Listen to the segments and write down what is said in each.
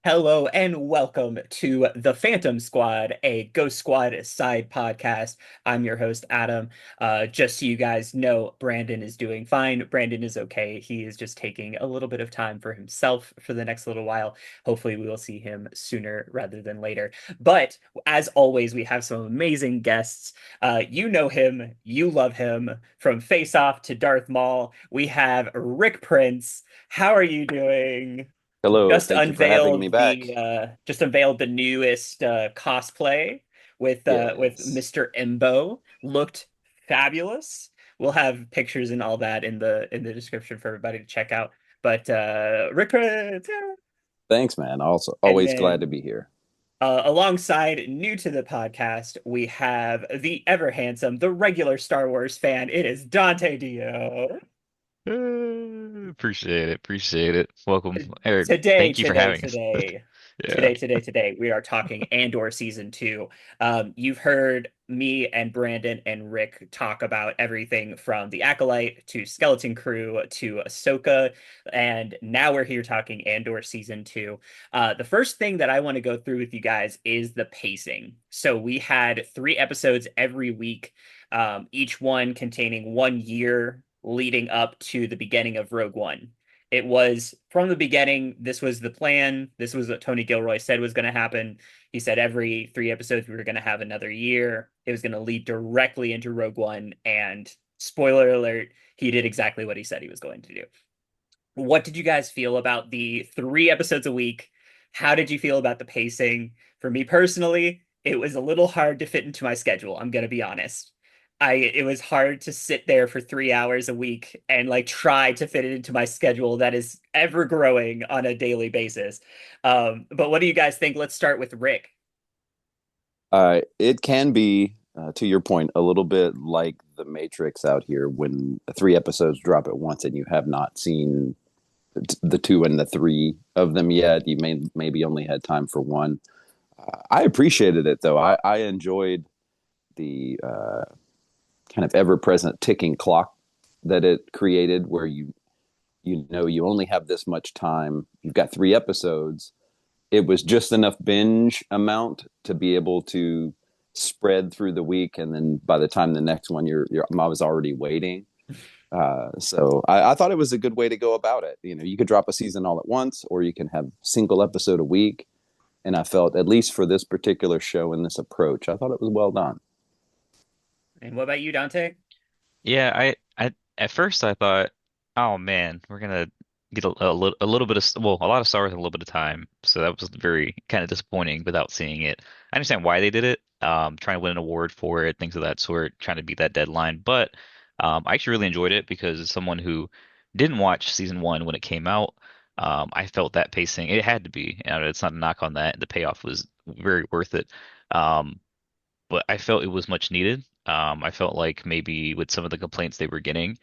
Hello and welcome to the Phantom Squad, a Ghost Squad side podcast. I'm your host, Adam. Just so you guys know, Brandon is doing fine. Brandon is okay. He is just taking a little bit of time for himself for the next little while. Hopefully, we will see him sooner rather than later. But as always, we have some amazing guests. You know him, you love him. From Face Off to Darth Maul, we have Rick Prince. How are you doing? Hello, just thank you for having unveiled me the back. uh just unveiled the newest cosplay with Yes. Mr. Imbo. Looked fabulous. We'll have pictures and all that in the description for everybody to check out. But Rick Prince, yeah. Thanks, man. Also, And always glad to then be here. alongside new to the podcast, we have the ever handsome, the regular Star Wars fan. It is Dante Dio. Appreciate it. Appreciate it. Welcome, Eric. Today, Thank you for today, having us. today, Yeah. today, we are talking Andor season two. You've heard me and Brandon and Rick talk about everything from the Acolyte to Skeleton Crew to Ahsoka, and now we're here talking Andor season two. The first thing that I want to go through with you guys is the pacing. So we had 3 episodes every week, each one containing 1 year leading up to the beginning of Rogue One. It was from the beginning, this was the plan. This was what Tony Gilroy said was going to happen. He said every 3 episodes we were going to have another year. It was going to lead directly into Rogue One. And spoiler alert, he did exactly what he said he was going to do. What did you guys feel about the 3 episodes a week? How did you feel about the pacing? For me personally, it was a little hard to fit into my schedule. I'm going to be honest. It was hard to sit there for 3 hours a week and like try to fit it into my schedule that is ever growing on a daily basis. But what do you guys think? Let's start with Rick. It can be, to your point, a little bit like the Matrix out here when 3 episodes drop at once and you have not seen the two and the three of them yet. You maybe only had time for one. I appreciated it though. I enjoyed the kind of ever present ticking clock that it created, where you know you only have this much time. You've got 3 episodes. It was just enough binge amount to be able to spread through the week, and then by the time the next one, I was already waiting. So I thought it was a good way to go about it. You know, you could drop a season all at once, or you can have single episode a week. And I felt, at least for this particular show and this approach, I thought it was well done. And what about you, Dante? Yeah, I at first I thought, oh man, we're gonna get a little bit of, well, a lot of Star Wars in a little bit of time. So that was very kind of disappointing without seeing it. I understand why they did it, trying to win an award for it, things of that sort, trying to beat that deadline. But I actually really enjoyed it because as someone who didn't watch season one when it came out, I felt that pacing, it had to be. And it's not a knock on that. The payoff was very worth it. Um, but I felt it was much needed. I felt like maybe with some of the complaints they were getting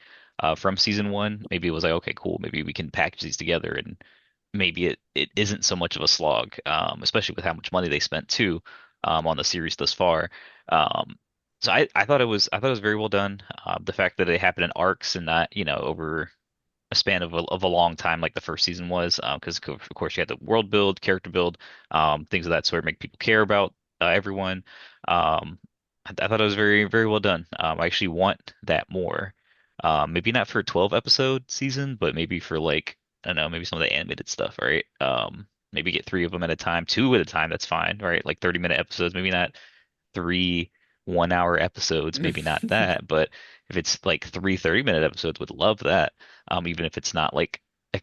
from season one, maybe it was like, okay, cool, maybe we can package these together, and maybe it isn't so much of a slog, especially with how much money they spent too on the series thus far. Um, so I thought it was very well done. The fact that it happened in arcs and not, over a span of a long time like the first season was, because of course you had the world build, character build, things of that sort, make people care about everyone. I thought it was very, very well done. I actually want that more. Maybe not for a 12 episode season, but maybe for like, I don't know, maybe some of the animated stuff, right? Maybe get three of them at a time, two at a time, that's fine, right? Like 30-minute episodes, maybe not three 1 hour episodes, maybe not that, but if it's like three 30-minute episodes, would love that. Even if it's not like a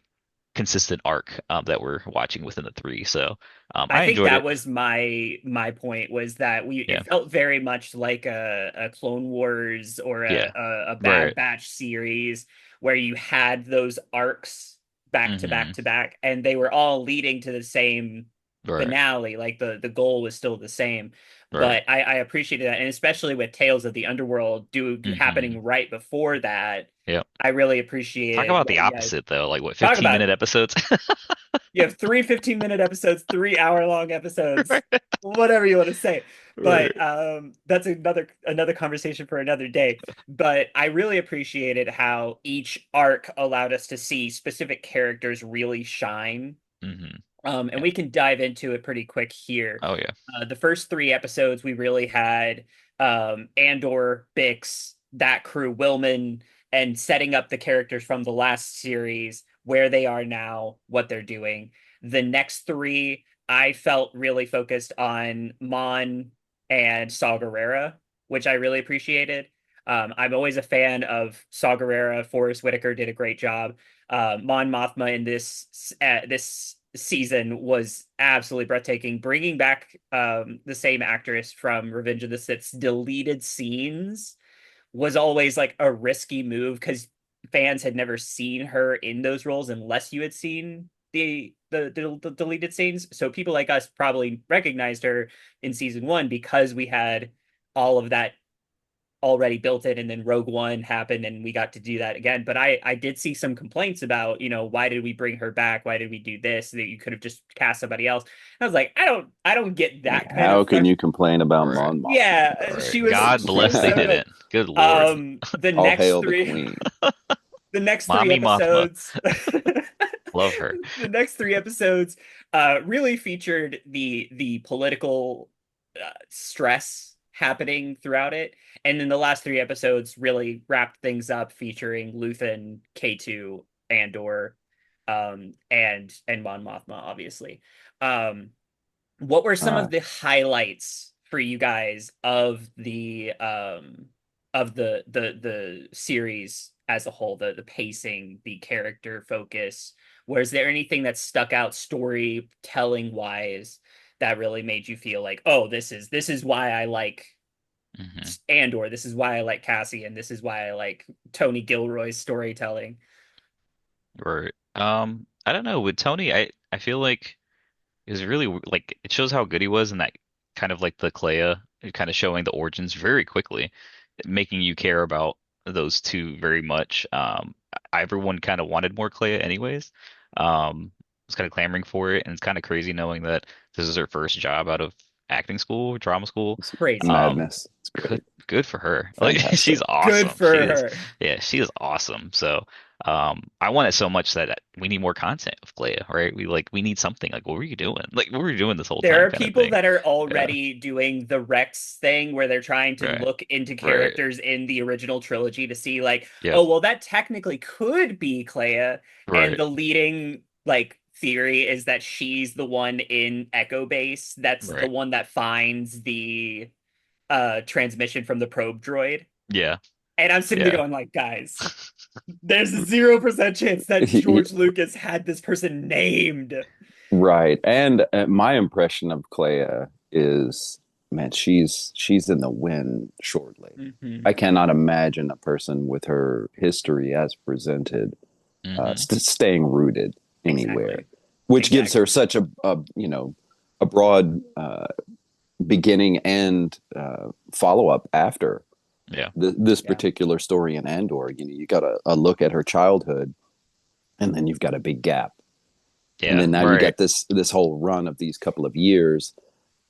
consistent arc that we're watching within the three. So I I think enjoyed that it. was my point was that we Yeah. it felt very much like a Clone Wars or Yeah. a Bad Right. Batch series where you had those arcs back to back Hmm. to back, and they were all leading to the same Right. finale. Like the goal was still the same. Right. But I appreciated that, and especially with Tales of the Underworld do Hmm. happening right before that, Yep. I really Talk appreciated about what the you guys opposite though, like what, talk 15 about. minute episodes? You have three 15-minute episodes, 3 hour long episodes, Right. whatever you want to say. But Right. that's another conversation for another day. But I really appreciated how each arc allowed us to see specific characters really shine. Hmm. And Yeah. we can dive into it pretty quick here. Oh yeah. The first three episodes, we really had Andor, Bix, that crew, Willman, and setting up the characters from the last series, where they are now, what they're doing. The next three, I felt really focused on Mon and Saw Gerrera, which I really appreciated. I'm always a fan of Saw Gerrera. Forrest Whitaker did a great job. Mon Mothma in this season was absolutely breathtaking. Bringing back the same actress from Revenge of the Sith's deleted scenes was always like a risky move because fans had never seen her in those roles unless you had seen the deleted scenes. So people like us probably recognized her in season one because we had all of that already built it, and then Rogue One happened and we got to do that again. But I did see some complaints about, why did we bring her back, why did we do this, that you could have just cast somebody else. And I was like, I don't get Like, that kind how of can fresh. you complain about Right. Mon Mothma? Yeah, Right. she was God she bless was they so good. didn't. Good Lord. The All next hail the three queen. the next three Mommy Mothma. episodes Love her. the next three episodes really featured the political stress happening throughout it, and then the last three episodes really wrapped things up, featuring Luthen, K2, Andor, and Mon Mothma, obviously. What were some Uh, of the highlights for you guys of the series as a whole, the pacing, the character focus? Was there anything that stuck out storytelling wise that really made you feel like, oh, this is why I like Hmm. Andor, this is why I like Cassie, and this is why I like Tony Gilroy's storytelling? Right. I don't know. With Tony, I feel like it was really like it shows how good he was in that kind of like the Clea, kind of showing the origins very quickly, making you care about those two very much. Everyone kind of wanted more Clea anyways. Was kind of clamoring for it, and it's kind of crazy knowing that this is her first job out of acting school, drama school. it's Crazy. Um, madness. It's good, great. good for her. Like Fantastic. she's Good awesome. for her. Yeah, she is awesome. So, I want it so much that we need more content of Clea, right? We need something. Like, what were you doing? Like, what were you doing this whole There time, are kind of people thing. that are Yeah. already doing the Rex thing where they're trying to Right. look into Right. characters in the original trilogy to see, like, Yep. oh, well, that technically could be Clea. And Right. the leading, like, theory is that she's the one in Echo Base that's the Right. one that finds the transmission from the probe droid. Yeah. And I'm sitting there Yeah. going, like, guys, there's a 0% chance that George Lucas had this person named. Right. And my impression of Clea is, man, she's in the wind shortly. Hmm. I cannot imagine a person with her history as presented Hmm. staying rooted anywhere, Exactly. which gives her Exactly. such a broad beginning and follow up after Yeah. this Yeah. particular story in Andor. You got a look at her childhood, and then you've got a big gap, and Yeah. then now you Right. got this whole run of these couple of years,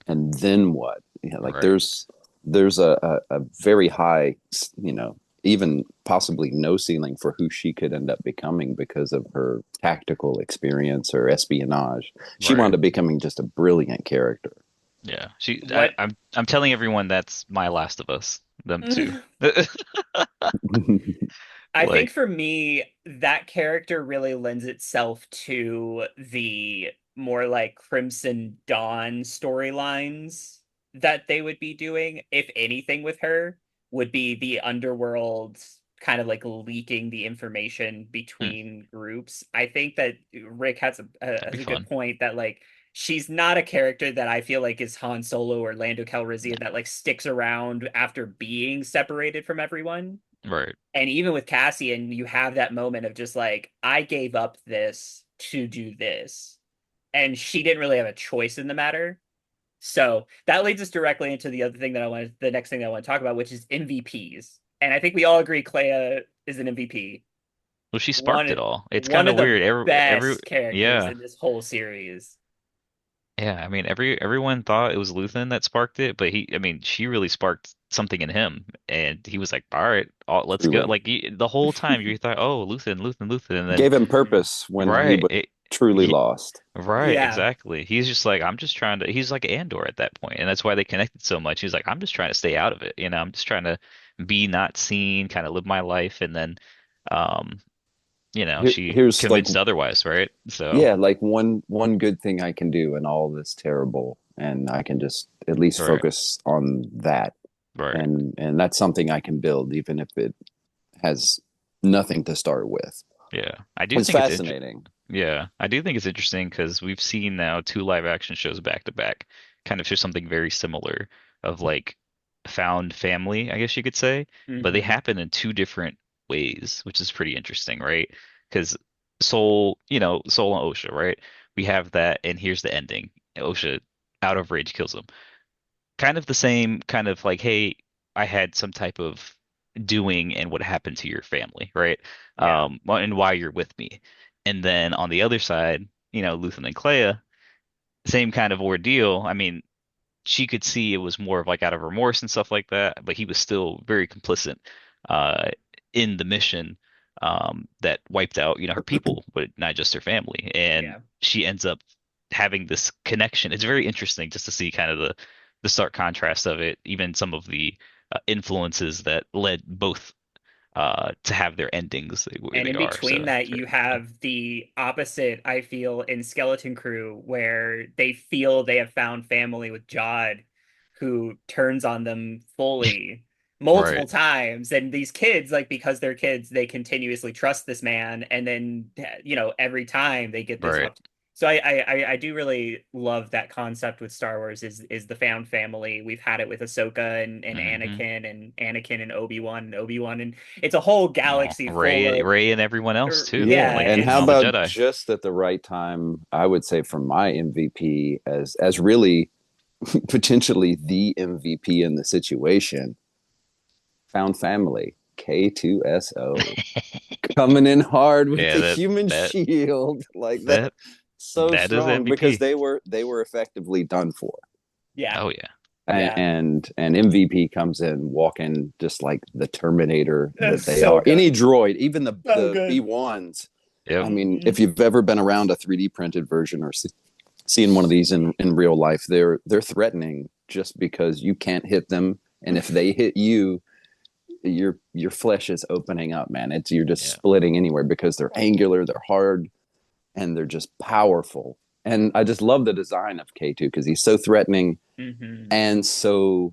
and then what? Like Right. there's a very high, even possibly no ceiling for who she could end up becoming because of her tactical experience or espionage. She wound Right. up becoming just a brilliant character. Yeah. What I'm telling everyone that's my Last of Us. Them too. I think Like, for me, that character really lends itself to the more like Crimson Dawn storylines that they would be doing. If anything, with her, would be the underworld kind of like leaking the information hmm, between groups. I think that Rick has a, that'd be has a good fun. point that, like, she's not a character that I feel like is Han Solo or Lando Yeah. Calrissian that like sticks around after being separated from everyone. Right. And even with Cassian, you have that moment of just like, I gave up this to do this. And she didn't really have a choice in the matter. So that leads us directly into the next thing that I want to talk about, which is MVPs. And I think we all agree Clea is an MVP. Well, she sparked One it all. It's one kind of of the weird. Every, best characters yeah. in this whole series. Yeah, I mean, everyone thought it was Luthen that sparked it, but I mean, she really sparked something in him, and he was like, "All right, let's go." Truly. Like the whole time you thought, "Oh, Luthen, Luthen, Luthen," and then Gave him Mhm. purpose when he right, was truly lost. Right, Yeah. exactly. He's just like, I'm just trying to, he's like Andor at that point, and that's why they connected so much. He's like, I'm just trying to stay out of it, I'm just trying to be not seen, kind of live my life, and then, um, she Here's like, convinced otherwise, right? So, yeah, like one good thing I can do in all this terrible, and I can just at least right, focus on that, right, and that's something I can build, even if it has nothing to start with. yeah. I do It's think it's interesting. fascinating. Yeah, I do think it's interesting because we've seen now two live action shows back to back, kind of show something very similar of like found family, I guess you could say, but they Hmm. happen in two different ways, which is pretty interesting, right? Because Soul and OSHA, right? We have that, and here's the ending. OSHA out of rage kills him. Kind of the same kind of like, hey, I had some type of doing and what happened to your family, right? Yeah. And why you're with me. And then on the other side, Luthen and Clea, same kind of ordeal. I mean, she could see it was more of like out of remorse and stuff like that, but he was still very complicit uh, in the mission that wiped out, her people, but not just her family. And Yeah. she ends up having this connection. It's very interesting just to see kind of the stark contrast of it, even some of the influences that led both to have their endings where And they in are. between So that, it's you very interesting. have the opposite, I feel, in Skeleton Crew, where they feel they have found family with Jod, who turns on them fully multiple Right, times. And these kids, like, because they're kids, they continuously trust this man. And then, every time they get this right. up. So I do really love that concept with Star Wars is the found family. We've had it with Ahsoka and Hmm. Anakin and Obi-Wan and it's a whole Well, galaxy full Ray, of Ray, and everyone else too, Yeah, yeah, like and and how all the about Jedi. just at the right time? I would say for my MVP, as really potentially the MVP in the situation, found family K2SO coming in hard with Yeah, the that human that shield like that, that so that is strong because MVP. they were effectively done for. yeah, Oh yeah, and yeah. and MVP comes in walking just like the Terminator that That's they so are. Any good. droid, even So the good. B1s. yep, I mean, Hmm. if you've ever been around a 3D printed version or seen one of these in real life, they're threatening just because you can't hit them, and if they hit you, your flesh is opening up, man. It's you're just yeah, splitting anywhere because they're angular, they're hard, and they're just powerful. And I just love the design of K2 because he's so threatening Hmm. and so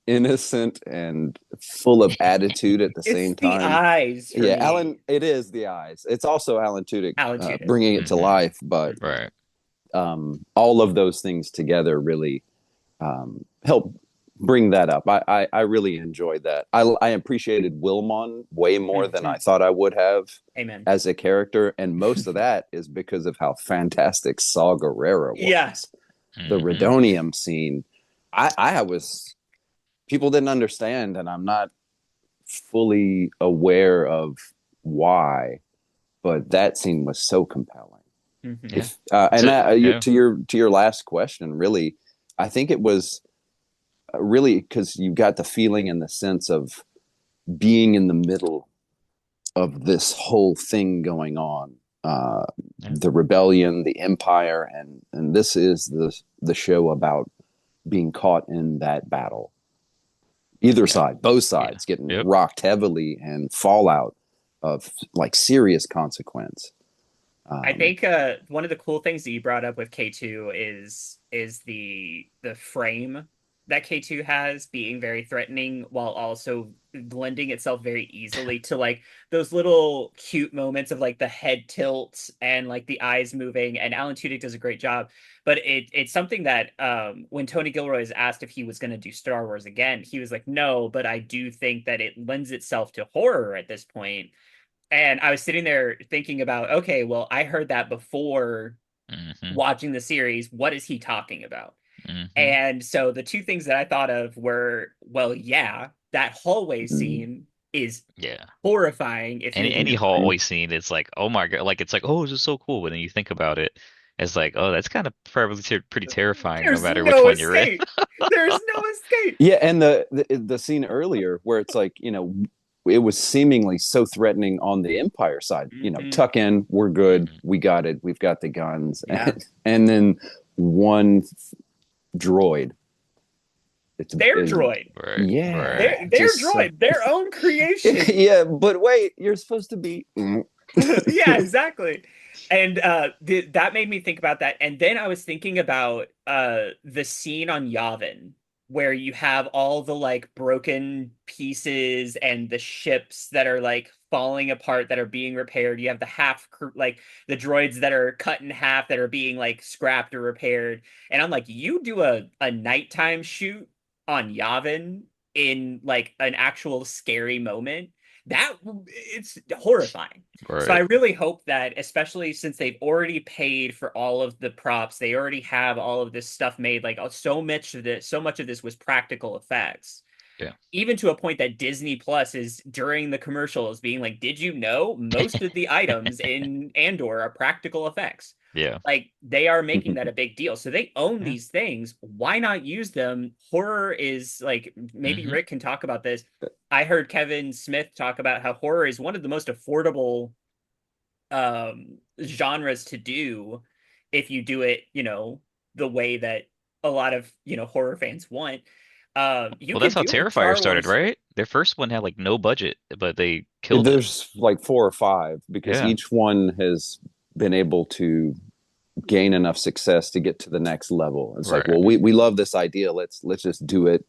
innocent and full of attitude at the It's same the time. eyes for Yeah, me. Alan, it is the eyes. It's also Alan Tudyk Alan Tudyk. bringing it to hmm life, but Hmm. right. all of those things together really help bring that up. I really enjoyed that. I appreciated Wilmon way more than Hmm. I thought I would have Amen. as a character, and most of that is because of how fantastic Saw Gerrera Yeah. was. The Hmm Redonium scene, I was people didn't understand, and I'm not fully aware of why, but that scene was so compelling. Hmm. Yeah. If and So that yeah. to your last question, really, I think it was really because you got the feeling and the sense of being in the middle of this whole thing going on, Yeah. the rebellion, the empire, and this is the show about being caught in that battle. Either Yeah. side, both Yeah. sides getting Yep. rocked heavily and fallout of like serious consequence. I Um, think one of the cool things that you brought up with K2 is the frame that K2 has being very threatening while also blending itself very easily to like those little cute moments of like the head tilt and like the eyes moving and Alan Tudyk does a great job. But it's something that when Tony Gilroy is asked if he was going to do Star Wars again, he was like, no, but I do think that it lends itself to horror at this point. And I was sitting there thinking about, okay, well, I heard that before hmm watching the series. What is he talking about? hmm And so the two things that I thought of were, well, yeah, that hallway scene is Yeah. horrifying if Any you're any the hallway scene, it's like, oh my God, like it's like, oh, this is so cool. But then you think about it, it's like, oh, that's kind of probably pretty terrifying, no there's matter which no one you're in. escape. There's no escape. yeah, and the scene earlier where it's like it was seemingly so threatening on the Empire side. You know, Hmm. tuck in, we're good, Hmm. we got it, we've got the guns, Yeah. and then one droid. It's Their is droid. Right. yeah, Right. Their just droid, their own creation. yeah. But wait, you're supposed to be. Yeah, exactly. And that made me think about that. And then I was thinking about the scene on Yavin where you have all the like broken pieces and the ships that are like falling apart that are being repaired. You have the like the droids that are cut in half that are being like scrapped or repaired. And I'm like, you do a nighttime shoot on Yavin in like an actual scary moment that it's horrifying. So I Right. really hope that, especially since they've already paid for all of the props, they already have all of this stuff made. Like so much of this was practical effects. Yeah. Even to a point that Disney Plus is during the commercials being like, "Did you know most of the items in Andor are practical effects?" Yeah. Like they are making that a big deal. So they own Yeah. these things. Why not use them? Horror is like maybe Hmm. Rick can talk about this. I heard Kevin Smith talk about how horror is one of the most affordable genres to do if you do it, the way that a lot of, horror fans want. You Well, that's could how do a Terrifier Star started, Wars. right? Their first one had like no budget, but they killed it. There's like four or five because Yeah. each one has been able to gain enough success to get to the next level. It's like, Right. well, we love this idea. Let's just do it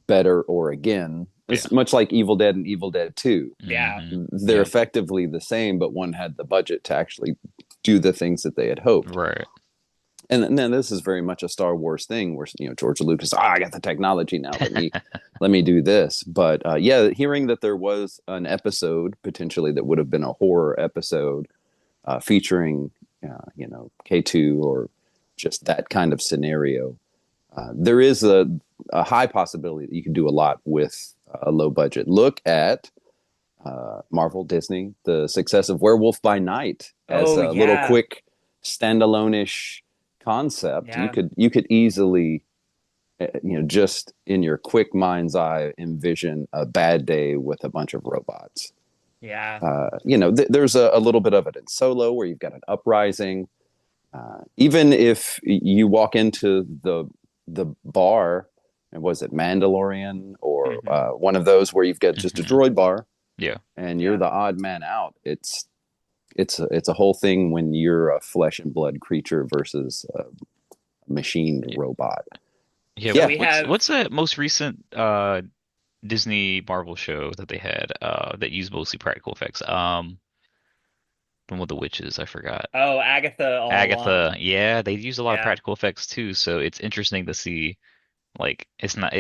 better or again. Yeah. It's much like Evil Dead and Evil Dead 2. Yeah. Hmm. They're Yep. effectively the same, but one had the budget to actually do the things that they had hoped. Right. And then this is very much a Star Wars thing where George Lucas, I got the technology now. Let me do this. But yeah, hearing that there was an episode potentially that would have been a horror episode featuring K2 or just that kind of scenario, there is a high possibility that you can do a lot with a low budget. Look at Marvel Disney, the success of Werewolf by Night as Oh a little yeah. quick standalone-ish concept. You Yeah. could easily, just in your quick mind's eye, envision a bad day with a bunch of robots. Yeah. There's a little bit of it in Solo where you've got an uprising. Even if you walk into the bar, and was it Mandalorian or Hmm. one of those where you've got just a Hmm. droid bar Yeah. and you're Yeah. the odd man out. It's a whole thing when you're a flesh and blood creature versus a machine Yeah. robot. Yeah. So Yeah, we have What's the most recent Disney Marvel show that they had that used mostly practical effects? One with the witches, I forgot. Agatha all Agatha, along. yeah, they use a lot of Yeah. practical effects too, so it's interesting to see like it's not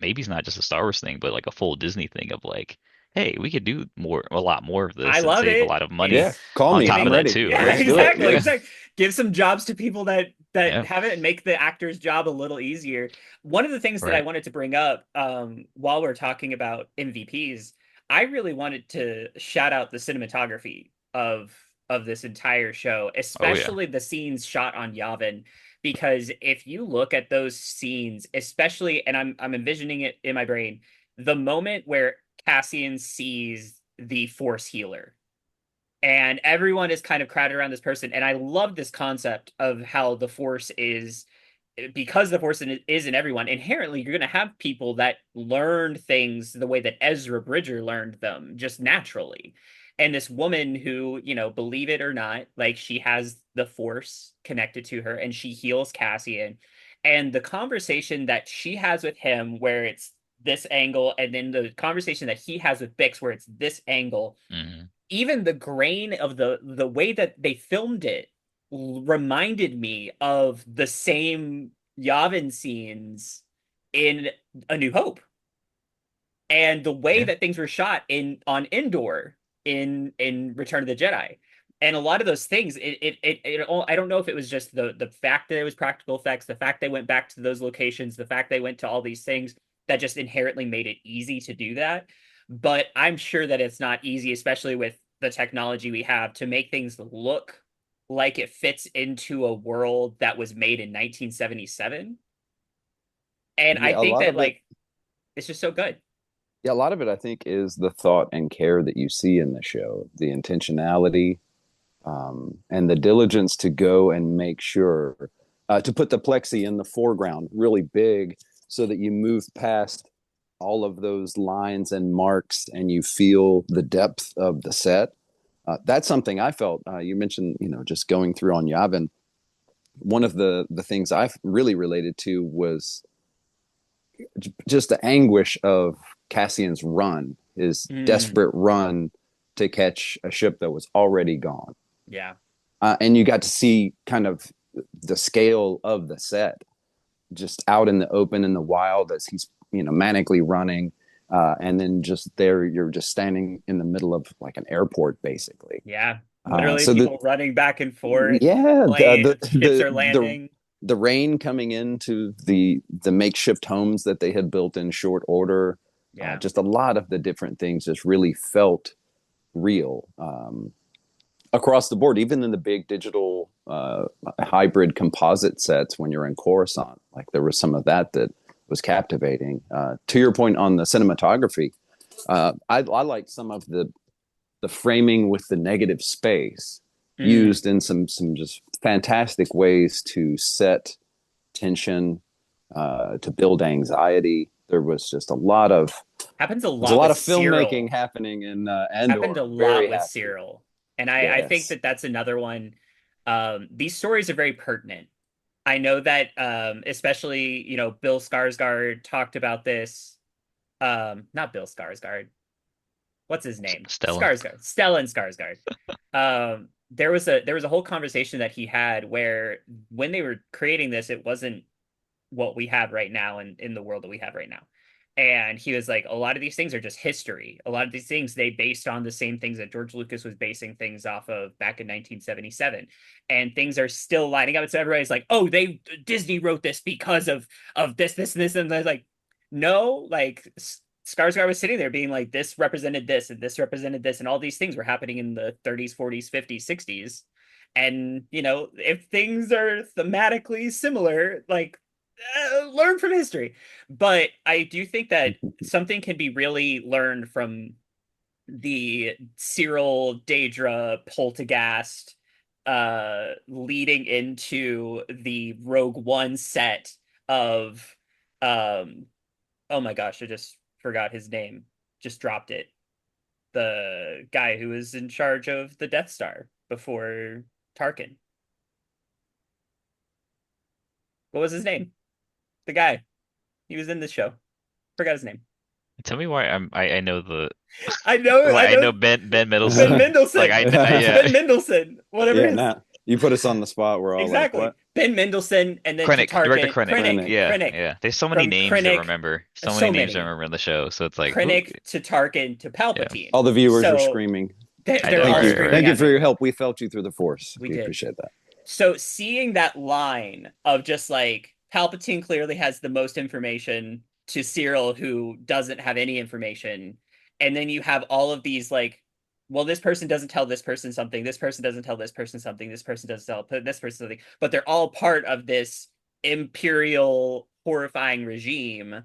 maybe it's not just a Star Wars thing, but like a full Disney thing of like, hey, we could do a lot more of I this and love save a it. lot of yeah. money It's Call on me. top I'm of giving that ready. too, yeah, Let's right? do it. exactly, Yeah. exactly. Give some jobs to people that Yeah. have it and make the actor's job a little easier. One of the things that I Right. wanted to bring up while we're talking about MVPs, I really wanted to shout out the cinematography of this entire show, Oh yeah. especially the scenes shot on Yavin. Because if you look at those scenes, especially, and I'm envisioning it in my brain, the moment where Cassian sees the Force healer and everyone is kind of crowded around this person. And I love this concept of how the Force is, because the Force is in everyone. Inherently, you're going to have people that learn things the way that Ezra Bridger learned them, just naturally. And this woman who, believe it or not, like she has the Force connected to her, and she heals Cassian. And the conversation that she has with him, where it's this angle, and then the conversation that he has with Bix, where it's this angle, Hmm. even the grain of the way that they filmed it reminded me of the same Yavin scenes in A New Hope, and the way Yeah. that things were shot in on Endor in Return of the Jedi. And a lot of those things, I don't know if it was just the fact that it was practical effects, the fact they went back to those locations, the fact they went to all these things that just inherently made it easy to do that. But I'm sure that it's not easy, especially with the technology we have, to make things look like it fits into a world that was made in 1977. And I Yeah, a think lot that of it. like it's just so good. Yeah, a lot of it I think is the thought and care that you see in the show, the intentionality, and the diligence to go and make sure to put the plexi in the foreground really big so that you move past all of those lines and marks and you feel the depth of the set. That's something I felt. You mentioned, just going through on Yavin. One of the things I really related to was just the anguish of Cassian's run, his Mm, desperate run to catch a ship that was already gone. yeah. And you got to see kind of the scale of the set just out in the open in the wild as he's manically running, and then just there you're just standing in the middle of like an airport basically. Yeah. Literally So the people running back and forth, yeah plane ships are landing. the rain coming into the makeshift homes that they had built in short order, Yeah. just a lot of the different things just really felt real, across the board, even in the big digital hybrid composite sets when you're in Coruscant. Like there was some of that was captivating. To your point on the cinematography, I liked some of the framing with the negative space Mm. used in some just fantastic ways to set tension, to build anxiety. There was just Happens a there's a lot lot with of filmmaking Cyril. happening in Happened Andor. a I'm very lot with happy. Cyril. And I think Yes. that that's another one. These stories are very pertinent. I know that especially, Bill Skarsgård talked about this. Not Bill Skarsgård. What's his name? Stellan. Skarsgård. Stellan Skarsgård. There was a whole conversation that he had where when they were creating this, it wasn't what we have right now in the world that we have right now. And he was like, a lot of these things are just history. A lot of these things they based on the same things that George Lucas was basing things off of back in 1977. And things are still lining up. And so everybody's like, oh, they Disney wrote this because of this, and they're like, no, like Skarsgård was sitting there being like, this represented this and this represented this, and all these things were happening in the 30s, 40s, 50s, 60s. And if things are thematically similar, like learn from history. But I do think that something can be really learned from the Cyril Daedra Poltergeist leading into the Rogue One set of oh my gosh, I just forgot his name. Just dropped it. The guy who was in charge of the Death Star before Tarkin. What was his name? The guy. He was in this show. Forgot his name. Tell me why I know the I know, why I I know know. Ben Ben Mendelsohn. Like Mendelsohn. yeah. Ben Mendelsohn. Whatever Yeah, his now you put us on the spot. We're all like, exactly. what? Ben Mendelsohn, and then to Krennic, Director Tarkin, Krennic. Krennic, Krennic. Yeah, Krennic, yeah. There's so many from names to Krennic, remember. So many so names to many. remember in the show. So it's like who? Krennic to Tarkin to Yeah. Palpatine. All the viewers are So screaming. I they're know, all Thank you. right, screaming right. Thank you at for me. your help. We felt you through the force. We We did. appreciate that. So seeing that line of just like Palpatine clearly has the most information to Cyril, who doesn't have any information, and then you have all of these like, well, this person doesn't tell this person something, this person doesn't tell this person something, this person doesn't tell this person something, but they're all part of this imperial horrifying regime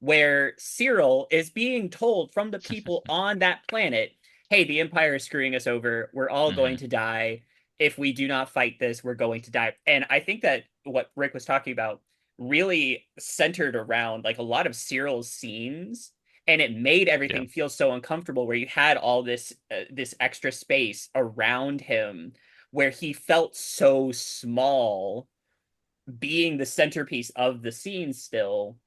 where Cyril is being told from the people on that planet, hey, the Empire is screwing us over. We're all going Hmm. to die. If we do not fight this, we're going to die. And I think that what Rick was talking about really centered around like a lot of Cyril's scenes, and it made Yeah. everything feel so uncomfortable where you had all this extra space around him where he felt so small being the centerpiece of the scene still.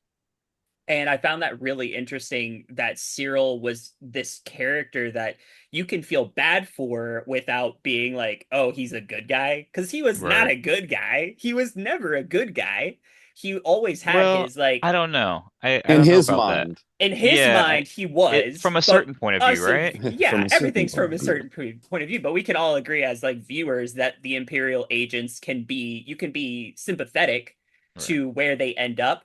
And I found that really interesting that Cyril was this character that you can feel bad for without being like, oh, he's a good guy. Because he was not Right. a good guy. He was never a good guy. He always had Well, his, like, I don't know. I In don't know his about that. mind, in his Yeah, mind, he was, from a but certain point of view, us, right? from yeah, a certain everything's point from of a view. certain point of view. But we can all agree as, like, viewers that the Imperial agents you can be sympathetic Right. to where they end up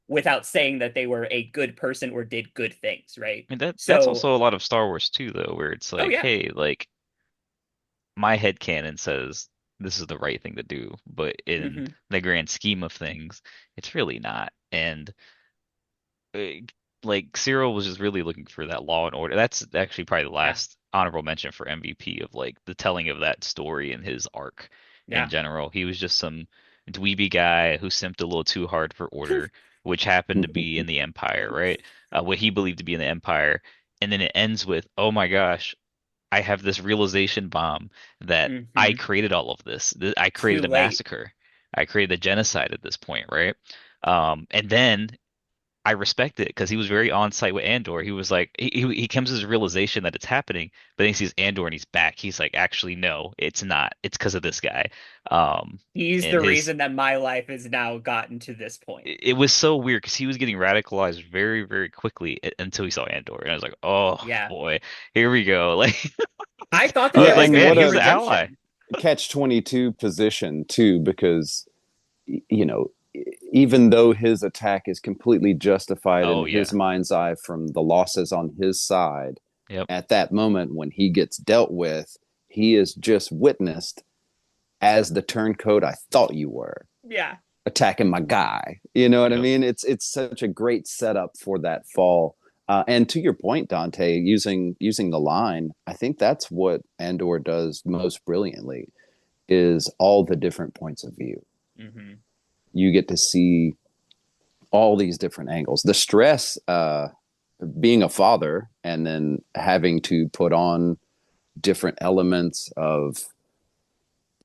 without saying that they were a good person or did good things, right? I mean that's So, also a lot of Star Wars too, though, where it's oh like, yeah. hey, like my head canon says this is the right thing to do, but in Hmm. the grand scheme of things, it's really not. And like Cyril was just really looking for that law and order. That's actually probably the Yeah. last honorable mention for MVP of like the telling of that story and his arc in Yeah. general. He was just some dweeby guy who simped a little too hard for order, which happened to be in the Empire, right? What he believed to be in the Empire. And then it ends with, oh my gosh, I have this realization bomb that I Hmm. created all of this. I Too created a late. massacre. I created a genocide at this point, right? And then I respect it because he was very on site with Andor. He was like, he comes to this realization that it's happening, but then he sees Andor and he's back. He's like, actually, no, it's not. It's because of this guy. Um, He's and the his reason that my life has now gotten to this point. it was so weird because he was getting radicalized very, very quickly until he saw Andor, and I was like, oh Yeah. boy, here we go. Like, I thought I that Yeah, was there was like, and going to man, what be a he's a the ally. redemption. catch 22 position too, because you know, even though his attack is completely justified in Oh his yeah, mind's eye from the losses on his side, yep, at that moment when he gets dealt with, he is just witnessed as the turncoat I thought you were, Yeah. attacking my guy. You know what I yep. mean? It's such a great setup for that fall. And to your point, Dante, using the line, I think that's what Andor does most brilliantly is all the different points of view. Hmm. You get to see all these different angles. The stress, being a father and then having to put on different elements of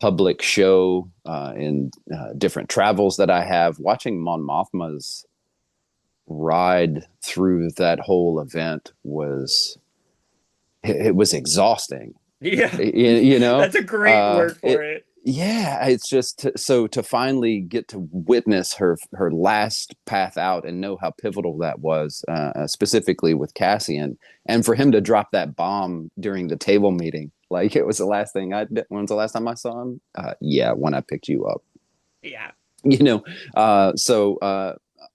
public show in different travels that I have, watching Mon Mothma's ride through that whole event it was exhausting. Yeah. You know, That's a great word for it it. yeah, it's just so to finally get to witness her last path out and know how pivotal that was, specifically with Cassian, and for him to drop that bomb during the table meeting, like it was the last thing I did. When was the last time I saw him? Yeah, when I picked you up. Yeah. You know,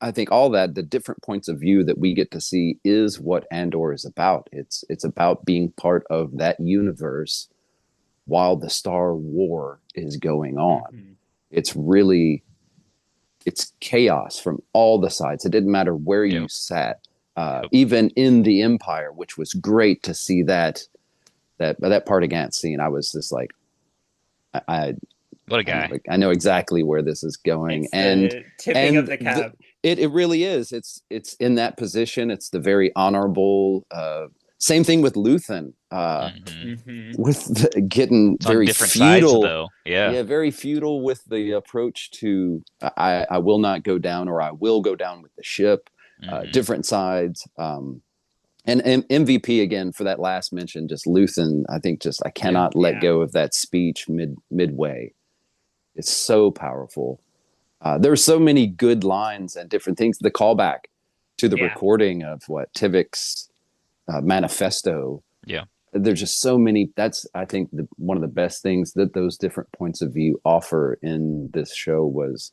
I think all that the different points of view that we get to see is what Andor is about. It's about being part of that universe while the Star War is going on. Hmm. It's really it's chaos from all the sides. It didn't matter where you Yep. sat, Yep. even in the Empire, which was great to see that part against scene. I was just like, I What a guy. I know exactly where this is going, It's the tipping of and the cap. it really is. It's in that position. It's the very honorable. Same thing with Luthen. Hmm. Hmm. With getting It's on very different sides feudal. though. Yeah. Yeah, very feudal with the approach to I will not go down or I will go down with the ship. Hmm. Different sides. And MVP again for that last mention, just Luthen. I think just I Yeah. cannot let Yeah. go of that speech midway. It's so powerful. There's so many good lines and different things. The callback to the Yeah. recording of what Tivik's manifesto. Yeah. There's just so many. That's I think one of the best things that those different points of view offer in this show was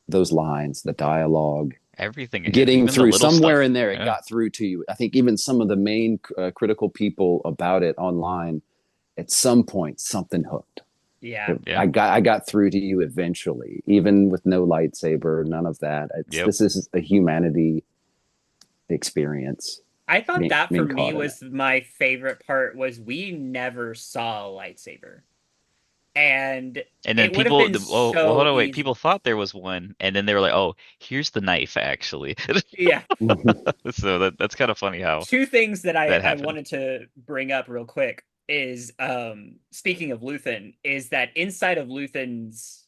those lines, the dialogue, Everything, getting even the through little somewhere stuff. in there. It Yeah. got through to you. I think even some of the main critical people about it online at some point something hooked. Yeah. Yeah. I got through to you eventually, even with no lightsaber, none of that. Yep. This is a humanity experience I thought that for being me caught in it. was my favorite part was we never saw a lightsaber. And And then it would have people, been well, hold so on, wait. easy. People thought there was one, and then they were like, "Oh, here's the knife, actually." Yeah. So that's kind of funny how Two things that that I happened. wanted to bring up real quick is speaking of Luthen, is that inside of Luthen's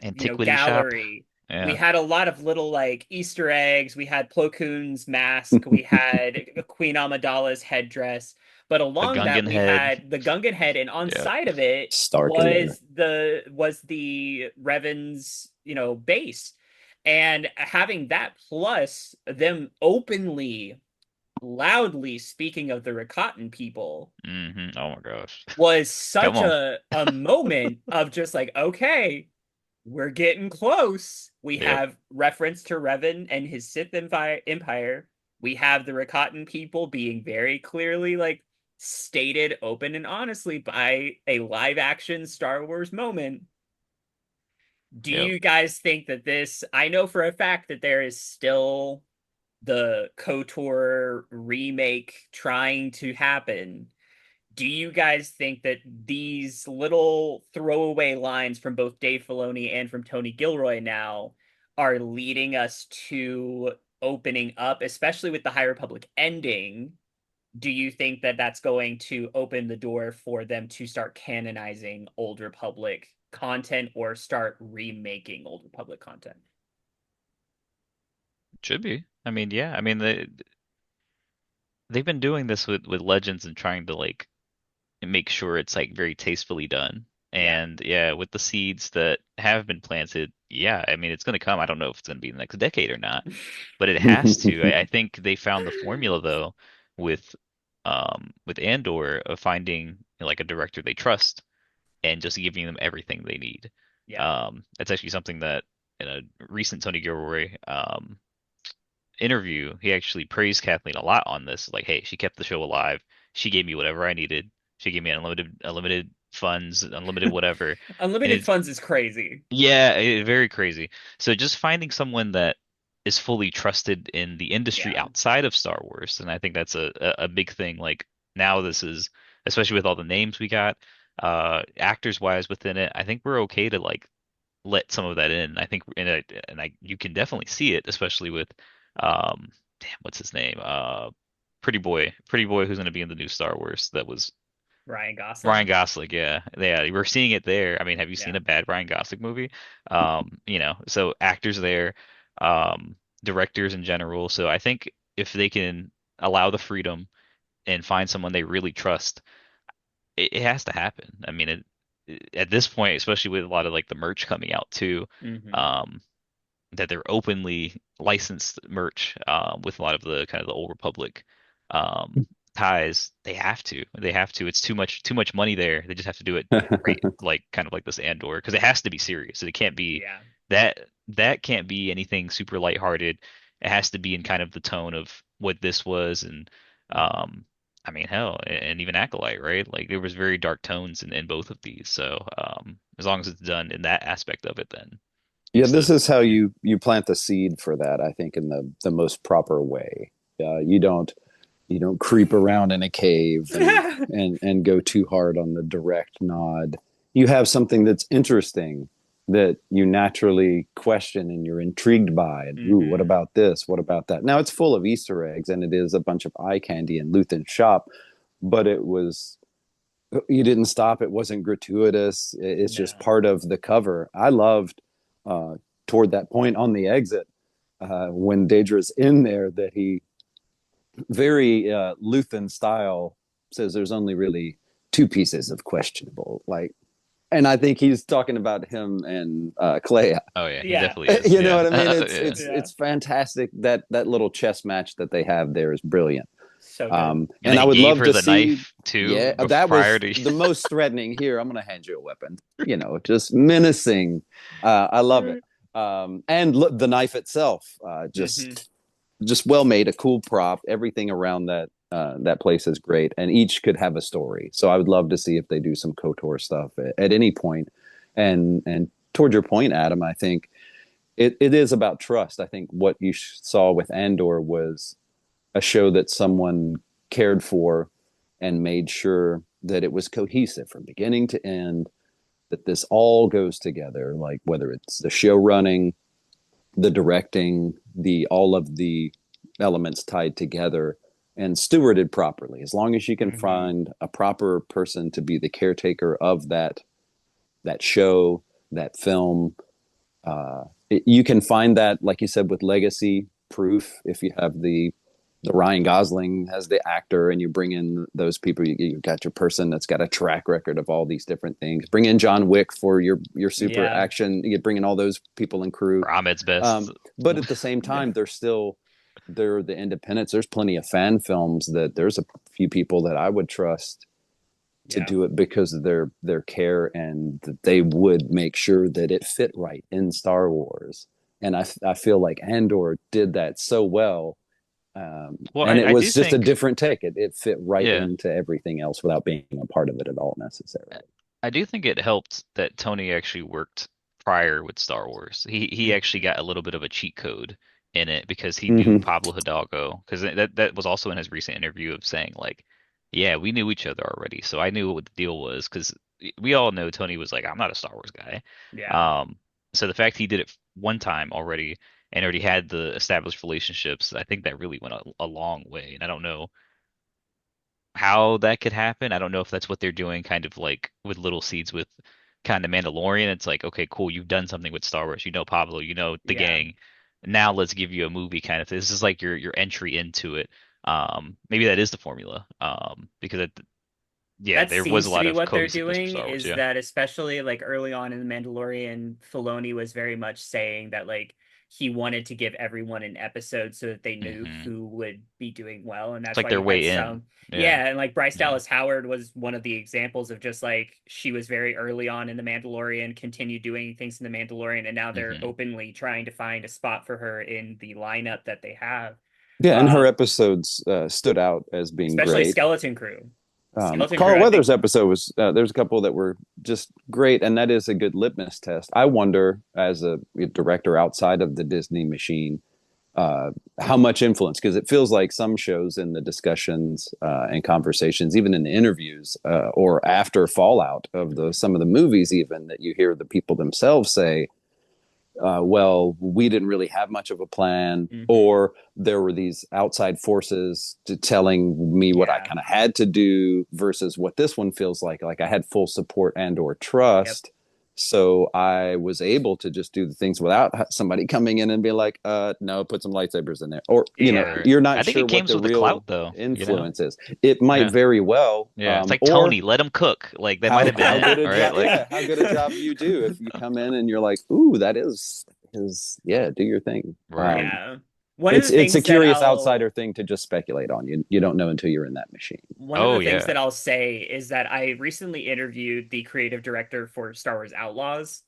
Antiquity shop. gallery, we Yeah, had a lot of little like Easter eggs. We had Plo Koon's mask, we had Queen Amidala's headdress, but the along that Gungan we head. had the Gungan head, and on Yeah, side of it Stark in there. was the Revan's, base. And having that plus them openly, loudly speaking of the Rakatan people Oh my gosh. was Come such on. a moment of just like, okay, we're getting close. We Yep, have reference to Revan and his Sith Empire. We have the Rakatan people being very clearly like stated open and honestly by a live action Star Wars moment. Do yep. you guys think that this, I know for a fact that there is still the KOTOR remake trying to happen, do you guys think that these little throwaway lines from both Dave Filoni and from Tony Gilroy now are leading us to opening up, especially with the High Republic ending? Do you think that that's going to open the door for them to start canonizing Old Republic content or start remaking Old Republic content? Should be. I mean, yeah. I mean, they've been doing this with Legends and trying to like make sure it's like very tastefully done. Yeah. And yeah, with the seeds that have been planted, yeah, I mean, it's going to come. I don't know if it's going to be in the next decade or not, but it has to. I think they found the formula though with Andor of finding like a director they trust and just giving them everything they need. Yeah. That's actually something that in a recent Tony Gilroy interview, he actually praised Kathleen a lot on this. Like, hey, she kept the show alive. She gave me whatever I needed. She gave me unlimited funds, unlimited whatever. And Unlimited it's funds is crazy. yeah, very crazy. So just finding someone that is fully trusted in the industry Yeah. outside of Star Wars, and I think that's a big thing. Like now this is, especially with all the names we got, actors wise within it, I think we're okay to like let some of that in. I think and I you can definitely see it, especially with damn, what's his name? Pretty boy who's going to be in the new Star Wars. That was Ryan Ryan Gosling. Gosling. Yeah, yeah, we're seeing it there. I mean, have you seen Yeah. a bad Ryan Gosling movie? So actors there, directors in general. So I think if they can allow the freedom and find someone they really trust, it has to happen. I mean, at this point, especially with a lot of like the merch coming out too, Hmm. um, that they're openly licensed merch with a lot of the kind of the Old Republic um, ties. They have to. It's too much money there. They just have to do it right, like kind of like this Andor, because it has to be serious. It can't be Yeah. that can't be anything super lighthearted. It has to be in kind of the tone of what this was, and Hmm. um, I mean, hell, and even Acolyte, right? Like there was very dark tones in both of these. So as long as it's done in that aspect of it, then Yeah, it's this the is how yeah. you plant the seed for that. I think in the most proper way. You don't creep around in a cave and go too hard on the direct nod. You have something that's interesting that you naturally question and you're intrigued by. And ooh, what Hmm. about this? What about that? Now it's full of Easter eggs and it is a bunch of eye candy in Luthen's shop, but it was you didn't stop. It wasn't gratuitous. It's just No. part of the cover. I loved uh, toward that point on the exit when Daedra's in there that he very Luthen style says there's only really two pieces of questionable like, and I think he's talking about him and Clea. Oh yeah, he Yeah. definitely is. You know Yeah. what I mean? It's Yeah. it's Yeah. it's fantastic that little chess match that they have there is brilliant. So good. And And then I he would gave love her to the see. knife too Yeah, that prior was to the most threatening. Here, I'm going to hand you a weapon. Just menacing. I love it. And look, the knife itself, Hmm. just well made, a cool prop. Everything around that place is great, and each could have a story. So I would love to see if they do some Kotor stuff at any point. And toward your point, Adam, I think it is about trust. I think what you saw with Andor was a show that someone cared for and made sure that it was cohesive from beginning to end, that this all goes together, like whether it's the show running, the directing, the all of the elements tied together and stewarded properly. As long as you can Hmm. find a proper person to be the caretaker of that show, that film, you can find that, like you said, with legacy proof. If you have the Ryan Gosling as the actor, and you bring in those people, you got your person that's got a track record of all these different things. Bring in John Wick for your super Yeah. action. You bring in all those people and crew. for Ahmed's best. But at the same time, they're the independents. There's plenty of fan films that there's a few people that I would trust to Yeah. do it because of their care and that they would make sure that it fit right in Star Wars. And I feel like Andor did that so well. Well, And it I do was just a think, different take. It fit right yeah, into everything else without being a part of it at all necessarily. I do think it helped that Tony actually worked prior with Star Wars. He actually Hmm. got a little bit of a cheat code in it because he knew Hmm. Pablo Hidalgo. Because that was also in his recent interview of saying like, yeah, we knew each other already, so I knew what the deal was. Because we all know Tony was like, I'm not a Star Wars guy. Yeah. Um, so the fact he did it one time already and already had the established relationships, I think that really went a long way. And I don't know how that could happen. I don't know if that's what they're doing, kind of like with little seeds with kind of Mandalorian. It's like, okay, cool, you've done something with Star Wars. You know Pablo, you know the Yeah. gang. Now let's give you a movie kind of. This is like your entry into it. Maybe that is the formula. Because yeah, That there was a seems to lot be of what they're cohesiveness for doing, Star Wars. is Yeah. that especially like early on in The Mandalorian, Filoni was very much saying that like he wanted to give everyone an episode so that they knew Hmm. who would be doing well. And It's that's like why their you had way in. some, Yeah. yeah, and like Bryce Yeah. Dallas Howard was one of the examples of just like she was very early on in The Mandalorian, continued doing things in The Mandalorian, and now they're Hmm. openly trying to find a spot for her in the lineup that they have. Yeah, and her Um, episodes stood out as being Especially great. Skeleton Crew. Skeleton Crew, Carl I think, Weathers' episode was there's a couple that were just great, and that is a good litmus test. I wonder, as a director outside of the Disney machine, uh, how much influence, because it feels like some shows in the discussions and conversations, even in the interviews or after fallout of the some of the movies, even that you hear the people themselves say, well, we didn't really have much of a plan, hmm, or there were these outside forces telling me what I yeah, kind of had to do versus what this one feels like I had full support and or yep. trust. So I was able to just do the things without somebody coming in and be like, no, put some lightsabers in there. Or, Yeah. you're not I think sure it what comes the with the clout real though, you know? influence is. It might Yeah. very well, Yeah. It's like or Tony, let him cook. Like that might have been how it, good a right? job, Like yeah, how good a job you do if you come in and you're like, ooh, that is yeah, do your thing. right. Yeah. One of the It's a things that curious I'll outsider thing to just speculate on. You don't know until you're in that machine. one of Oh the things yeah. that I'll say is that I recently interviewed the creative director for Star Wars Outlaws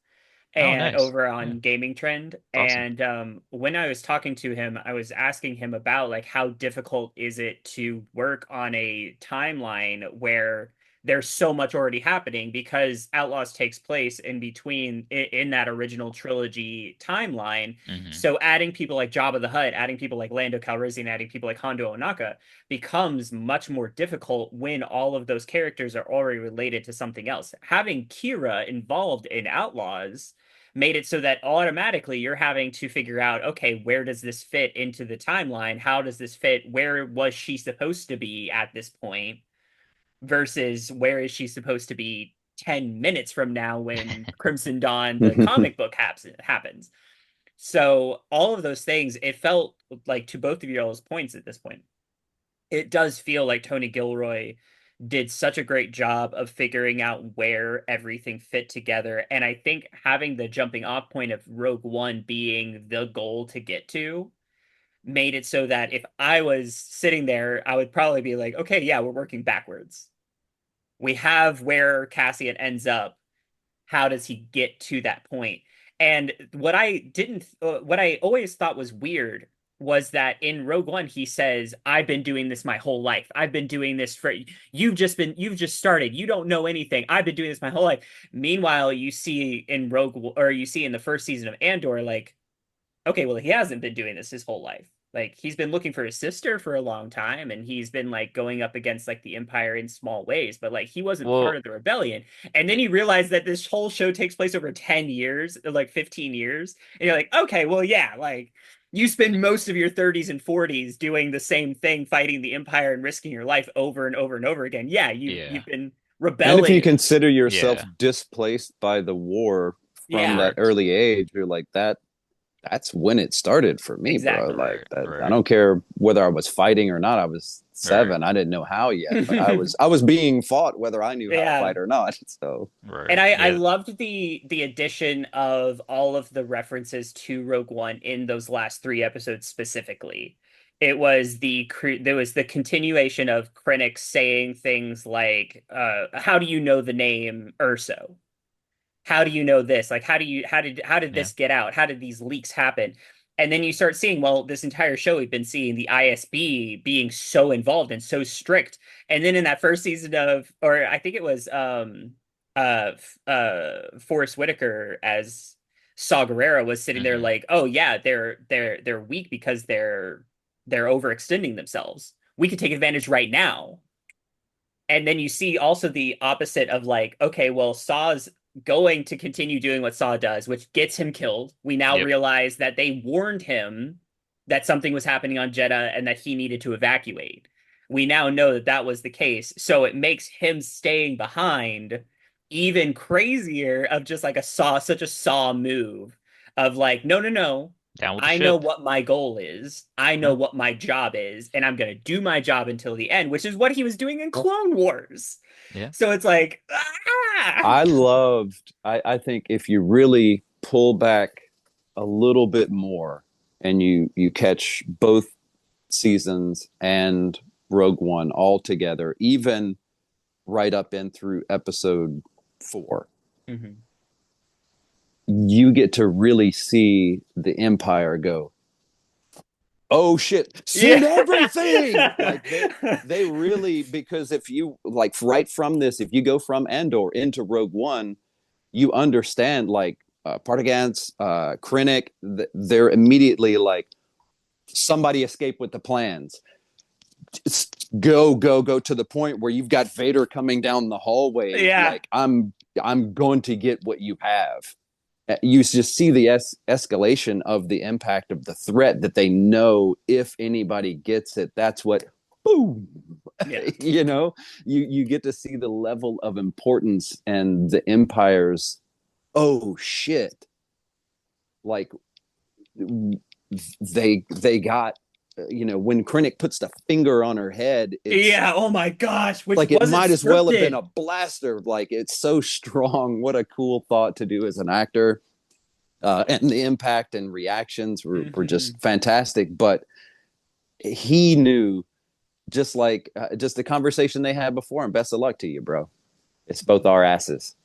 Oh and nice. over Yeah. on Gaming Trend. It's awesome. And when I was talking to him, I was asking him about like how difficult is it to work on a timeline where there's so much already happening because Outlaws takes place in between in that original trilogy timeline. Hmm. So adding people like Jabba the Hutt, adding people like Lando Calrissian, adding people like Hondo Ohnaka becomes much more difficult when all of those characters are already related to something else. Having Kira involved in Outlaws made it so that automatically you're having to figure out, okay, where does this fit into the timeline? How does this fit? Where was she supposed to be at this point versus where is she supposed to be 10 minutes from now when Crimson Dawn, the comic book, happens? So, all of those things, it felt like to both of y'all's points at this point, it does feel like Tony Gilroy did such a great job of figuring out where everything fit together. And I think having the jumping off point of Rogue One being the goal to get to made it so that if I was sitting there, I would probably be like, okay, yeah, we're working backwards. We have where Cassian ends up. How does he get to that point? And what I always thought was weird was that in Rogue One he says, "I've been doing this my whole life. I've been doing this for you've just started. You don't know anything. I've been doing this my whole life." Meanwhile, you see in you see in the first season of Andor, like, okay, well, he hasn't been doing this his whole life. Like he's been looking for his sister for a long time and he's been like going up against like the Empire in small ways, but like he wasn't part Well, of the rebellion. And then you realize that this whole show takes place over 10 years, like 15 years. And you're like, okay, well, yeah, like you spend most of your 30s and 40s doing the same thing, fighting the Empire and risking your life over and over and over again. Yeah, yeah. you've been And if you rebelling. consider yourself Yeah. displaced by the war from that Yeah, Correct. early age, you're like that's when it started for me, bro. exactly. Like Right. that, I Right. don't care whether I was fighting or not. I was Right. 7. I didn't know how yet, but I was being fought whether I knew how to Yeah. fight or not. So And Right. I Yeah. loved the addition of all of the references to Rogue One in those last three episodes specifically. It was there was the continuation of Krennic saying things like, "How do you know the name Urso? How do you know this? Like, how did Yeah. this get out? How did these leaks happen?" And then you start seeing, well, this entire show we've been seeing the ISB being so involved and so strict. And then in that first season of, or I think it was Forrest Whitaker as Saw Gerrera was sitting there Hmm. like, oh yeah, they're weak because they're overextending themselves. We could take advantage right now. And then you see also the opposite of like, okay, well, Saw's going to continue doing what Saw does, which gets him killed. We now Yep. realize that they warned him that something was happening on Jeddah and that he needed to evacuate. We now know that that was the case. So it makes him staying behind even crazier of just like a Saw, such a Saw move of like, no, no, no. Down with the I know ship. what my goal is. I know Yep. what my job is, and I'm going to do my job until the end, which is what he was doing in Clone Wars. Yeah. So it's like, ah! I think if you really pull back a little bit more and you catch both seasons and Rogue One all together, even right up in through episode 4, Mhm. you get to really see the Empire go, oh shit, Yeah. send everything. Like they really, because if you like right from this, if you go from Andor into Rogue One, you understand like Partagan's, Krennic, they're immediately like, somebody escape with the plans. Go to the point where you've got Vader coming down the hallway Yeah. like, I'm going to get what you have. You just see the escalation of the impact of the threat, that they know if anybody gets it, that's what, boom. Yeah. You know, you get to see the level of importance and the Empire's, oh shit, like they got, when Krennic puts the finger on her head, it's Yeah. Oh my gosh, which like it wasn't might as well have been scripted. a blaster. Like it's so strong. What a cool thought to do as an actor. And the impact and reactions were Hmm. just fantastic. But he knew, just like just the conversation they had before, and best of luck to you, bro. It's both our asses.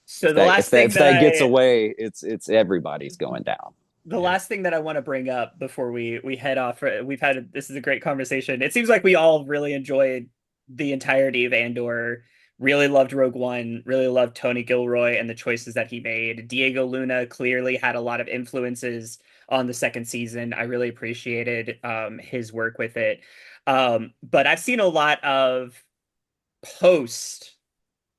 So the last thing If that that gets I away, it's everybody's going down. the Yep. last thing that I want to bring up before we head off, we've had this is a great conversation. It seems like we all really enjoyed the entirety of Andor. Really loved Rogue One. Really loved Tony Gilroy and the choices that he made. Diego Luna clearly had a lot of influences on the second season. I really appreciated his work with it. But I've seen a lot of post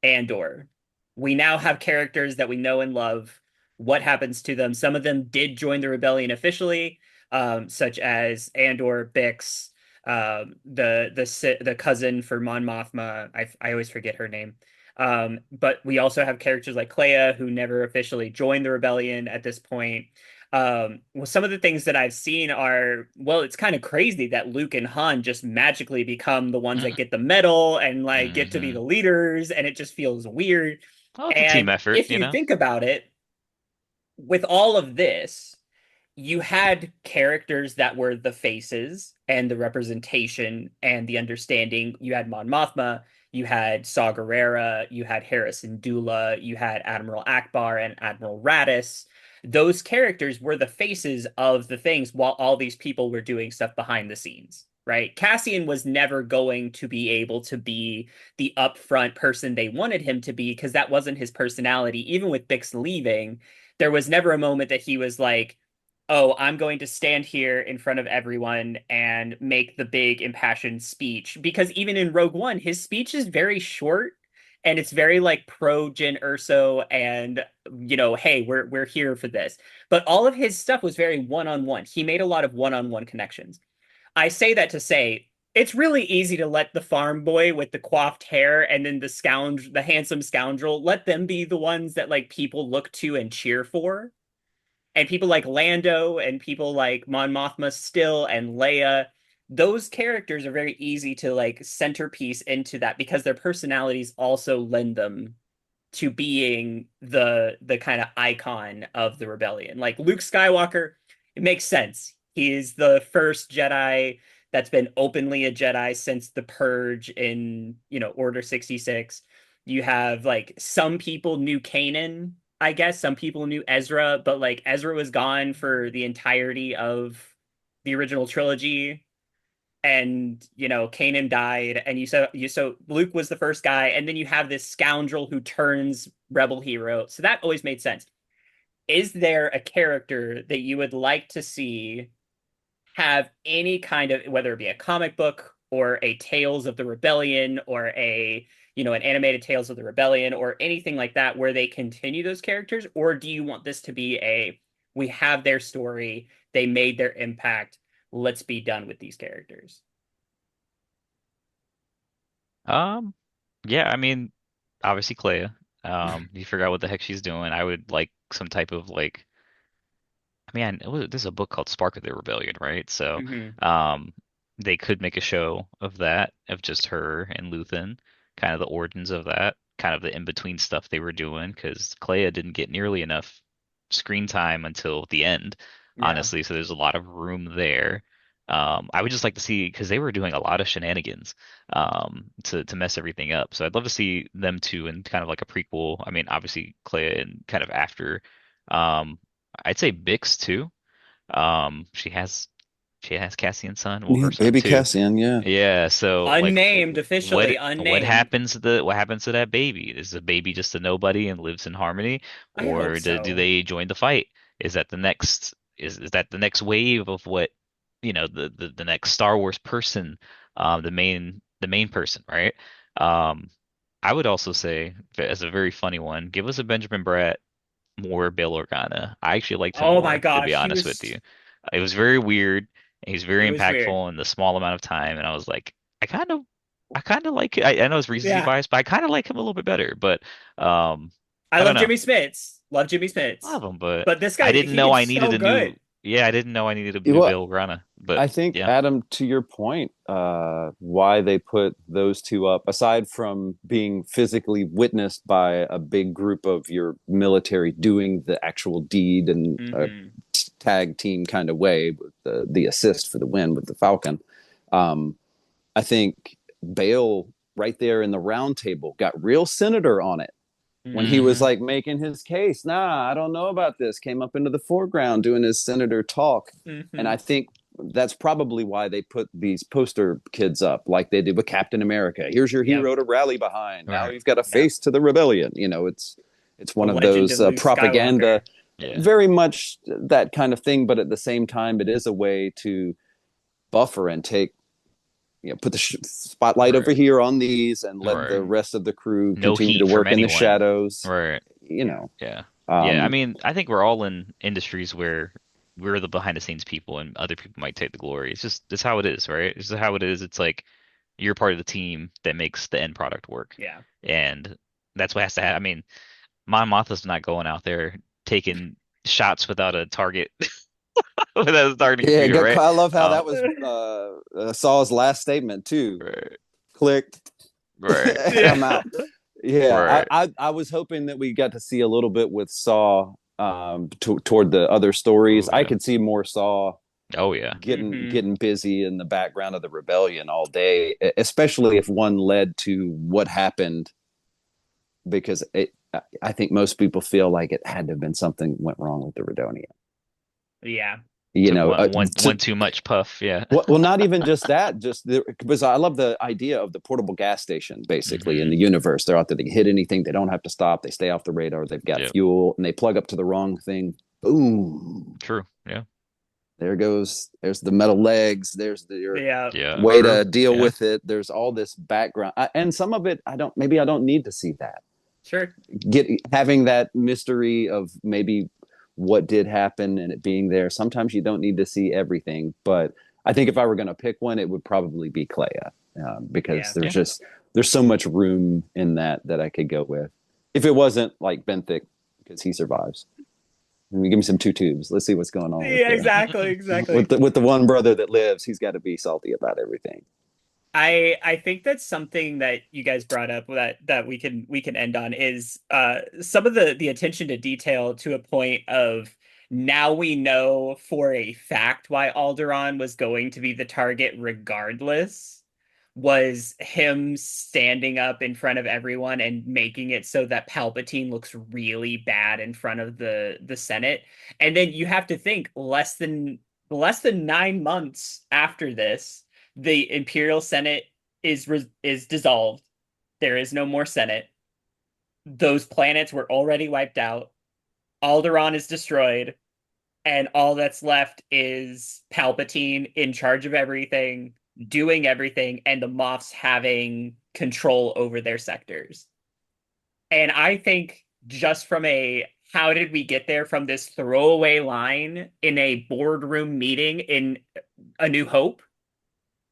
Andor. We now have characters that we know and love. What happens to them? Some of them did join the rebellion officially, such as Andor, Bix, the cousin for Mon Mothma. I always forget her name. But we also have characters like Clea who never officially joined the rebellion at this point. Well, some of the things that I've seen are, well, it's kind of crazy that Luke and Han just magically become the ones that get the medal and like get to be Hmm. the leaders, and it just feels weird. Well, it's a team And effort, if you you know? think about it, with all of this, you had characters that were the faces and the representation and the understanding. You had Mon Mothma, you had Saw Gerrera, you had Harrison Dula, you had Admiral Akbar and Admiral Raddus. Those characters were the faces of the things while all these people were doing stuff behind the scenes, right? Cassian was never going to be able to be the upfront person they wanted him to be because that wasn't his personality. Even with Bix leaving, there was never a moment that he was like, oh, I'm going to stand here in front of everyone and make the big impassioned speech. Because even in Rogue One, his speech is very short and it's very like pro Jyn Erso and hey, we're here for this. But all of his stuff was very one-on-one. He made a lot of one-on-one connections. I say that to say it's really easy to let the farm boy with the coiffed hair and then the handsome scoundrel, let them be the ones that like people look to and cheer for, and people like Lando and people like Mon Mothma still and Leia, those characters are very easy to like centerpiece into that because their personalities also lend them to being the kind of icon of the rebellion. Like Luke Skywalker, it makes sense. He's the first Jedi that's been openly a Jedi since the Purge in, Order 66. You have like some people knew Kanan, I guess. Some people knew Ezra, but like Ezra was gone for the entirety of the original trilogy, and Kanan died, and so Luke was the first guy, and then you have this scoundrel who turns rebel hero. So that always made sense. is there a character that you would like to see have any kind of, whether it be a comic book or a Tales of the Rebellion or an animated Tales of the Rebellion or anything like that where they continue those characters? Or do you want this to be we have their story, they made their impact, let's be done with these characters? Um, yeah, I mean, obviously Clea. You figure out what the heck she's doing. I would like some type of like I mean, there's a book called Spark of the Rebellion, right? So, Hmm. um, they could make a show of that, of just her and Luthen, kind of the origins of that, kind of the in-between stuff they were doing, because Clea didn't get nearly enough screen time until the end, Yeah. honestly. So there's a lot of room there. I would just like to see, because they were doing a lot of shenanigans, to mess everything up. So I'd love to see them two in kind of like a prequel. I mean, obviously Clea and kind of after. Um, I'd say Bix too. She has Cassian's son, well, Yeah, her son baby too. Cassian. Yeah. Yeah, so like Unnamed, officially unnamed. what happens to that baby? Is the baby just a nobody and lives in harmony, I hope or do so. they join the fight? Is that the next wave of what the next Star Wars person, the main person, right? Um, I would also say as a very funny one, give us a Benjamin Bratt more Bail Organa. I actually liked him Oh my more, to be gosh, honest with you. It was very weird. He's it very was weird. impactful in the small amount of time, and I was like, I kind of, I kind of like. I know it's recency Yeah. bias, but I kind of like him a little bit better. But um, I I don't love know. Jimmy Smits. Love Jimmy I love Smits. him, but But this I guy, didn't he know did I needed so a new. good. Yeah, I didn't know I needed a new Well, Bail Organa. But I think, yeah, Adam, to your point, why they put those two up, aside from being physically witnessed by a big group of your military doing the actual deed in a Hmm. tag team kind of way, with the assist for the win with the Falcon, um, I think Bale right there in the round table got real senator on it when he was hmm like making his case. Nah, I don't know about this. Came up into the foreground doing his senator talk. And I Hmm. think that's probably why they put these poster kids up like they did with Captain America. Here's your Yep. hero to rally behind. Now right, you've got a Yep. face to the rebellion. It's The one of legend those of Luke propaganda, Skywalker. yeah, very much that kind of thing. But at the same time, it is a way to buffer and take put the spotlight over right, here on these and let the right. rest of the crew No continue to heat from work in the anyone. shadows. Right. You know, Yeah. Yeah. I um, mean, I think we're all in industries where we're the behind the scenes people and other people might take the glory. It's how it is, right? It's just how it is. It's like you're part of the team that makes the end product work. Yeah. And that's what has to happen. I mean, Mon Mothma's not going out there taking shots without a target, without a targeting yeah, computer, right? I love how that Um, was Saw's last statement too. right, Click, right, Yeah. I'm out. Yeah, right. I was hoping that we got to see a little bit with Saw toward the other stories. Oh I yeah. could see more Saw Oh yeah. Hmm. getting busy in the background of the rebellion all day, especially if one led to what happened, because I think most people feel like it had to have been something went wrong with the Redonia. Yeah. You Took know, one too much puff. Yeah. well, not even just that, because I love the idea of the portable gas station. Basically, in hmm the universe, they're out there. They can hit anything. They don't have to stop. They stay off the radar. They've got Yep. fuel, and they plug up to the wrong thing. Boom! True. Yeah. There goes. There's the metal legs. There's your Yeah. Yeah. way True. to deal Yeah. with it. There's all this background, and some of it I don't. Maybe I don't need to see that. Sure. Get having that mystery of maybe what did happen and it being there. Sometimes you don't need to see everything, but I think if I were going to pick one, it would probably be Clea, because Yeah. there's Yeah. just there's so much room in that I could go with. If it wasn't like Benthic, because he survives. I mean, give me some two tubes. Let's see what's going on with Yeah, the exactly, exactly. with the one brother that lives. He's got to be salty about everything. I think that's something that you guys brought up that we can end on is some of the attention to detail to a point of now we know for a fact why Alderaan was going to be the target regardless was him standing up in front of everyone and making it so that Palpatine looks really bad in front of the Senate. And then you have to think less than 9 months after this the Imperial Senate is dissolved. There is no more Senate. Those planets were already wiped out. Alderaan is destroyed, and all that's left is Palpatine in charge of everything, doing everything, and the Moffs having control over their sectors. And I think just from a how did we get there from this throwaway line in a boardroom meeting in A New Hope,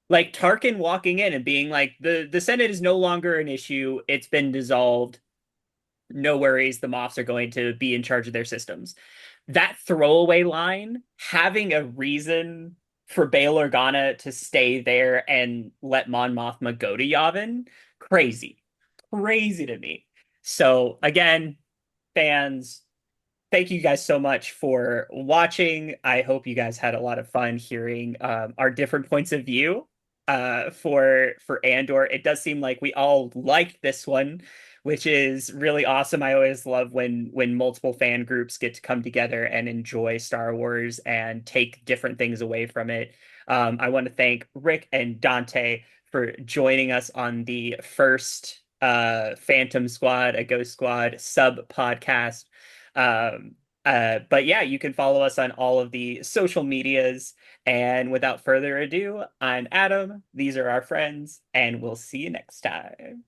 like Tarkin walking in and being like, the Senate is no longer an issue. It's been dissolved. No worries. The Moffs are going to be in charge of their systems. That throwaway line, having a reason for Bail Organa to stay there and let Mon Mothma go to Yavin, crazy. Crazy to me. So again, fans, thank you guys so much for watching. I hope you guys had a lot of fun hearing our different points of view for Andor. It does seem like we all liked this one, which is really awesome. I always love when multiple fan groups get to come together and enjoy Star Wars and take different things away from it. I want to thank Rick and Dante for joining us on the first Phantom Squad, a Ghost Squad sub podcast. But yeah, you can follow us on all of the social medias. And without further ado, I'm Adam. These are our friends, and we'll see you next time.